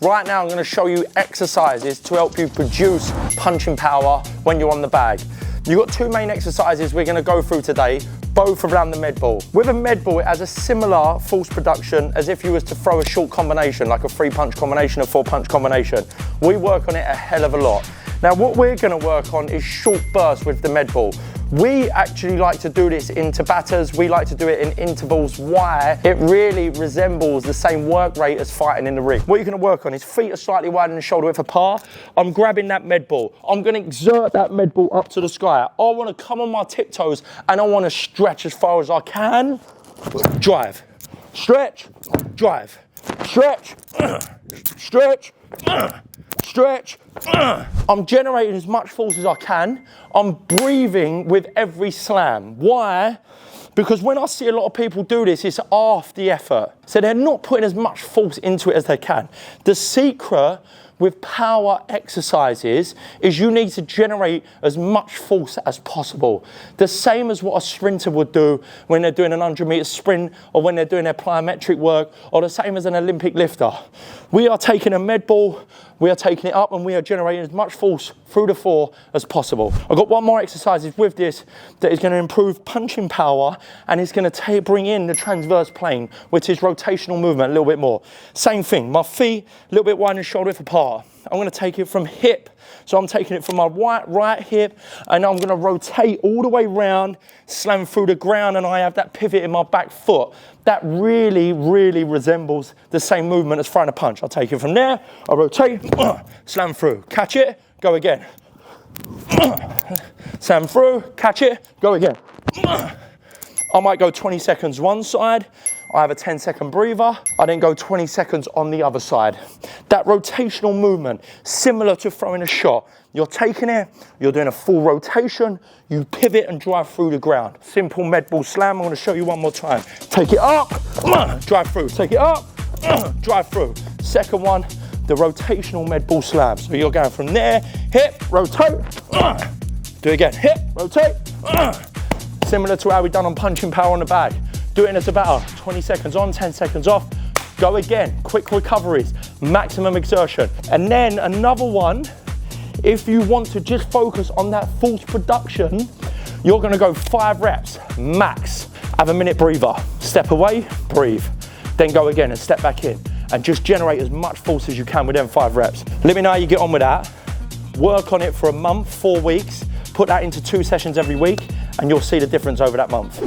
Right now, I'm gonna show you exercises to help you produce punching power when you're on the bag. You've got two main exercises we're gonna go through today, both around the med ball. With a med ball, it has a similar force production as if you was to throw a short combination, like a 3-punch combination, a 4-punch combination. We work on it a hell of a lot. Now, what we're gonna work on is short bursts with the med ball. We actually like to do this in Tabatas. We like to do it in intervals. Why? It really resembles the same work rate as fighting in the ring. What you're gonna work on is feet are slightly wider than shoulder width apart. I'm grabbing that med ball. I'm gonna exert that med ball up to the sky. I wanna come on my tiptoes and I wanna stretch as far as I can. Drive, stretch, drive, stretch, stretch, stretch. I'm generating as much force as I can. I'm breathing with every slam. Why? Because when I see a lot of people do this, it's after the effort. So they're not putting as much force into it as they can. The secret with power exercises is you need to generate as much force as possible. The same as what a sprinter would do when they're doing an 100-meter sprint or when they're doing their plyometric work, or the same as an Olympic lifter. We are taking a med ball, we are taking it up, and we are generating as much force through the floor as possible. I've got one more exercise with this that is going to improve punching power, and it's going to bring in the transverse plane, which is rotational movement a little bit more. Same thing, my feet a little bit wider than shoulder width apart. I'm going to take it from hip. So I'm taking it from my right hip, and I'm going to rotate all the way round, slam through the ground, and I have that pivot in my back foot. That really, really resembles the same movement as throwing a punch. I'll take it from there, I rotate, slam through, catch it, go again. Slam through, catch it, go again. I might go 20 seconds one side, I have a 10-second breather, I then go 20 seconds on the other side. That rotational movement, similar to throwing a shot. You're taking it, you're doing a full rotation, you pivot and drive through the ground. Simple med ball slam, I'm gonna show you one more time. Take it up, drive through, take it up, drive through. Second one, the rotational med ball slam. So you're going from there, hip, rotate, do it again, hip, rotate, similar to how we've done on punching power on the bag. Do it in a Tabata, 20 seconds on, 10 seconds off, go again, quick recoveries, maximum exertion. And then another one, if you want to just focus on that force production, you're gonna go 5 reps, max. Have a minute breather, step away, breathe. Then go again and step back in, and just generate as much force as you can with them 5 reps. Let me know how you get on with that. Work on it for a month, 4 weeks, put that into 2 sessions every week, and you'll see the difference over that month.